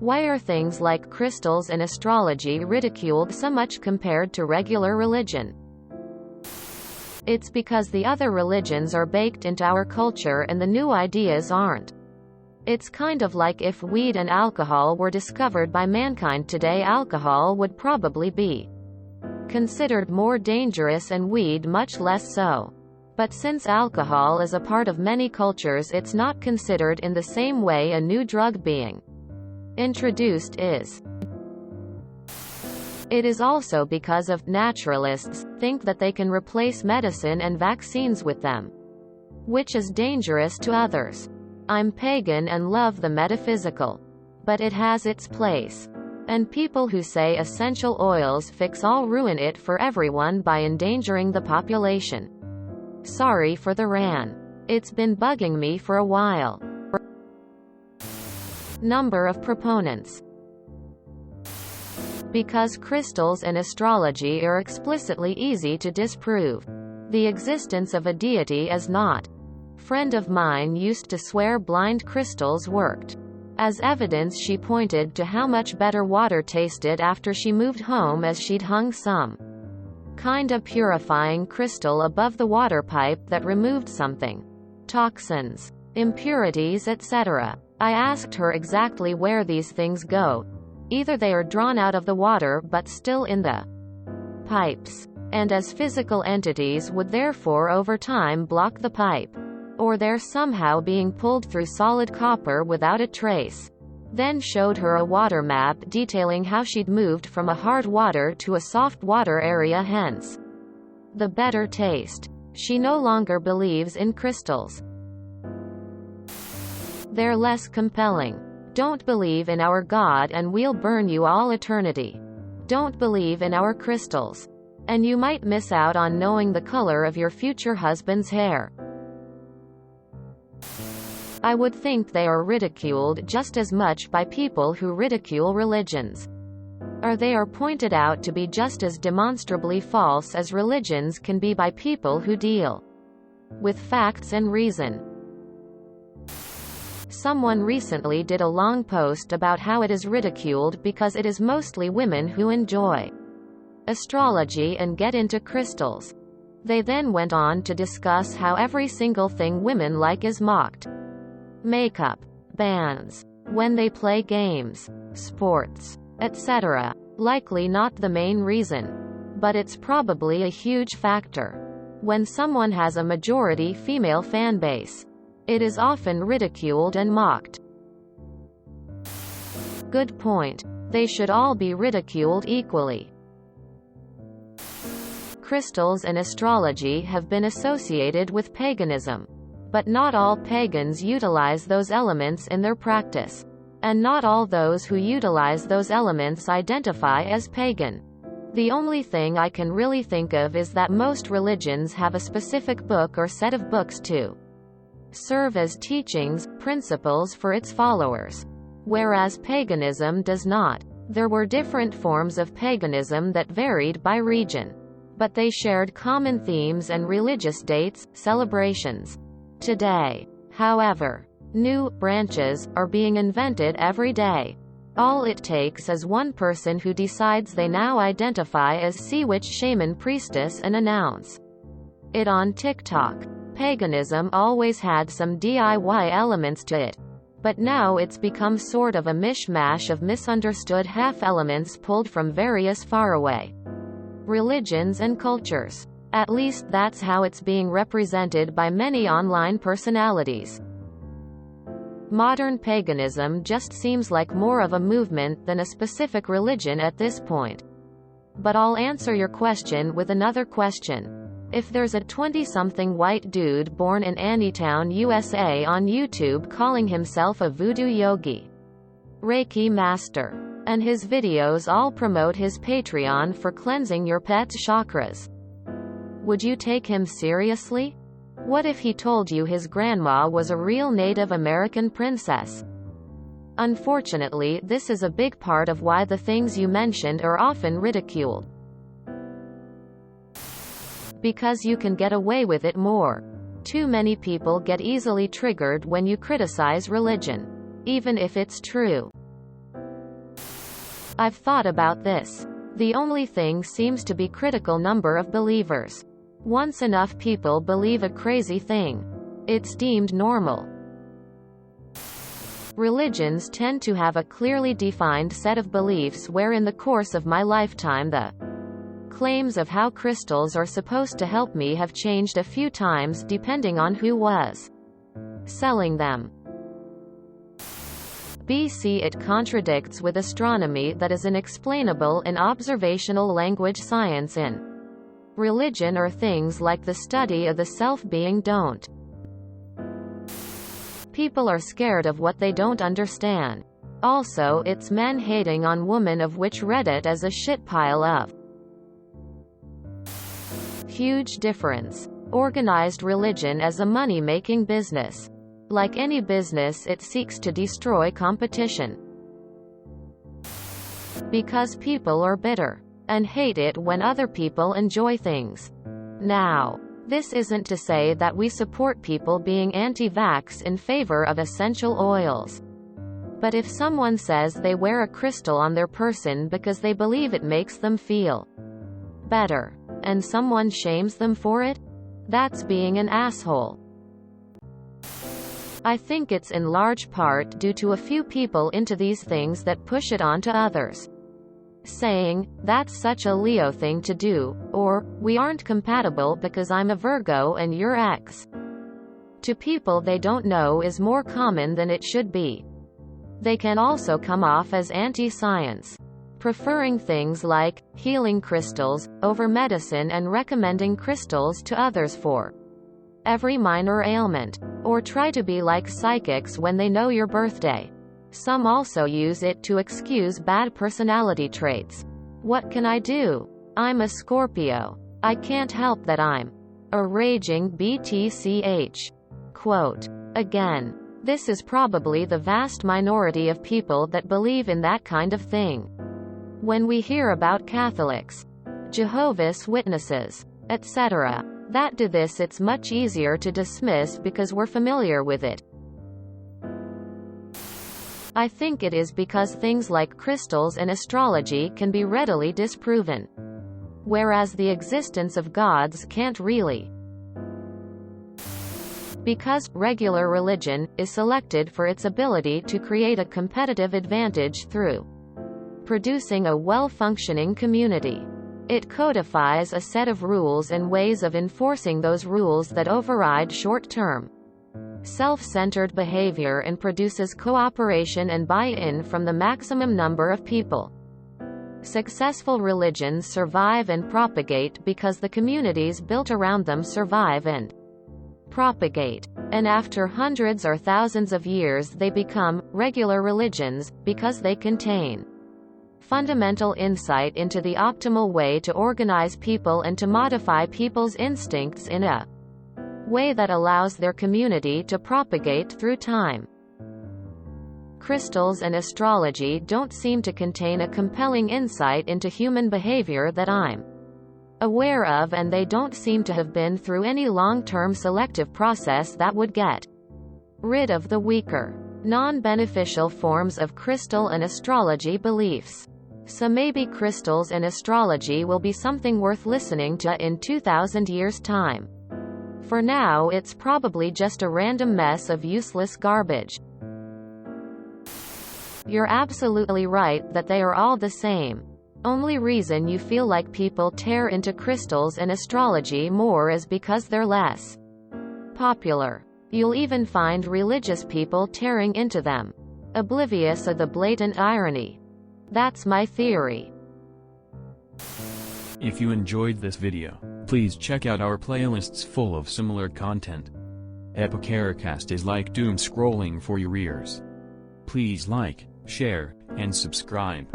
Why are things like crystals and astrology ridiculed so much compared to regular religion? It's because the other religions are baked into our culture and the new ideas aren't. It's kind of like if weed and alcohol were discovered by mankind today, alcohol would probably be considered more dangerous and weed much less so. But since alcohol is a part of many cultures, it's not considered in the same way a new drug being introduced is. It is also because of naturalists think that they can replace medicine and vaccines with them, which is dangerous to others. I'm pagan and love the metaphysical, but it has its place. And people who say essential oils fix all ruin it for everyone by endangering the population. Sorry for the rant. It's been bugging me for a while. Number of proponents. Because crystals and astrology are explicitly easy to disprove. The existence of a deity is not. Friend of mine used to swear blind crystals worked. As evidence, she pointed to how much better water tasted after she moved home, as she'd hung some kinda purifying crystal above the water pipe that removed something. Toxins, impurities, etc. I asked her exactly where these things go. Either they are drawn out of the water but still in the pipes, and as physical entities would therefore over time block the pipe, or they're somehow being pulled through solid copper without a trace. Then showed her a water map detailing how she'd moved from a hard water to a soft water area, hence the better taste. She no longer believes in crystals. They're less compelling. Don't believe in our God and we'll burn you all eternity. Don't believe in our crystals, and you might miss out on knowing the color of your future husband's hair. I would think they are ridiculed just as much by people who ridicule religions. Or they are pointed out to be just as demonstrably false as religions can be by people who deal with facts and reason. Someone recently did a long post about how it is ridiculed because it is mostly women who enjoy astrology and get into crystals. They then went on to discuss how every single thing women like is mocked. Makeup, bands, when they play games, sports, etc. Likely not the main reason, but it's probably a huge factor. When someone has a majority female fan base, it is often ridiculed and mocked. Good point. They should all be ridiculed equally. Crystals and astrology have been associated with paganism. But not all pagans utilize those elements in their practice. And not all those who utilize those elements identify as pagan. The only thing I can really think of is that most religions have a specific book or set of books to serve as teachings, principles for its followers, whereas paganism does not. There were different forms of paganism that varied by region, but they shared common themes and religious dates, celebrations. Today, however, new branches are being invented every day. All it takes is one person who decides they now identify as Sea Witch, Shaman, Priestess and announce it on TikTok. Paganism always had some DIY elements to it, but now it's become sort of a mishmash of misunderstood half-elements pulled from various faraway religions and cultures. At least that's how it's being represented by many online personalities. Modern paganism just seems like more of a movement than a specific religion at this point. But I'll answer your question with another question. If there's a 20-something white dude born in Anytown, USA on YouTube calling himself a voodoo yogi, Reiki master, and his videos all promote his Patreon for cleansing your pet's chakras, would you take him seriously? What if he told you his grandma was a real Native American princess? Unfortunately, this is a big part of why the things you mentioned are often ridiculed. Because you can get away with it more. Too many people get easily triggered when you criticize religion, even if it's true. I've thought about this. The only thing seems to be critical number of believers. Once enough people believe a crazy thing, it's deemed normal. Religions tend to have a clearly defined set of beliefs where in the course of my lifetime the claims of how crystals are supposed to help me have changed a few times depending on who was selling them. BC it contradicts with astronomy that is inexplainable in observational language science in religion or things like the study of the self being don't. People are scared of what they don't understand. Also it's men hating on women of which Reddit is a shit pile of. Huge difference. Organized religion as a money-making business. Like any business it seeks to destroy competition. Because people are bitter and hate it when other people enjoy things. Now, this isn't to say that we support people being anti-vax in favor of essential oils. But if someone says they wear a crystal on their person because they believe it makes them feel better, and someone shames them for it, that's being an asshole. I think it's in large part due to a few people into these things that push it on to others. Saying, that's such a Leo thing to do, or, we aren't compatible because I'm a Virgo and you're X. To people they don't know is more common than it should be. They can also come off as anti-science, preferring things like healing crystals over medicine and recommending crystals to others for every minor ailment, or try to be like psychics when they know your birthday. Some also use it to excuse bad personality traits. What can I do? I'm a Scorpio. I can't help that I'm a raging BTCH. Quote. Again, this is probably the vast minority of people that believe in that kind of thing. When we hear about Catholics, Jehovah's Witnesses, etc., that do this, it's much easier to dismiss because we're familiar with it. I think it is because things like crystals and astrology can be readily disproven, whereas the existence of gods can't really. Because regular religion is selected for its ability to create a competitive advantage through producing a well-functioning community. It codifies a set of rules and ways of enforcing those rules that override short-term, self-centered behavior and produces cooperation and buy-in from the maximum number of people. Successful religions survive and propagate because the communities built around them survive and propagate. And after hundreds or thousands of years they become regular religions, because they contain fundamental insight into the optimal way to organize people and to modify people's instincts in a way that allows their community to propagate through time. Crystals and astrology don't seem to contain a compelling insight into human behavior that I'm aware of, and they don't seem to have been through any long-term selective process that would get rid of the weaker, non-beneficial forms of crystal and astrology beliefs. So maybe crystals and astrology will be something worth listening to in 2,000 years' time. For now it's probably just a random mess of useless garbage. You're absolutely right that they are all the same. Only reason you feel like people tear into crystals and astrology more is because they're less popular. You'll even find religious people tearing into them, oblivious of the blatant irony. That's my theory. If you enjoyed this video, please check out our playlists full of similar content. TooAfraidToAsk is like doom scrolling for your ears. Please like, share, and subscribe.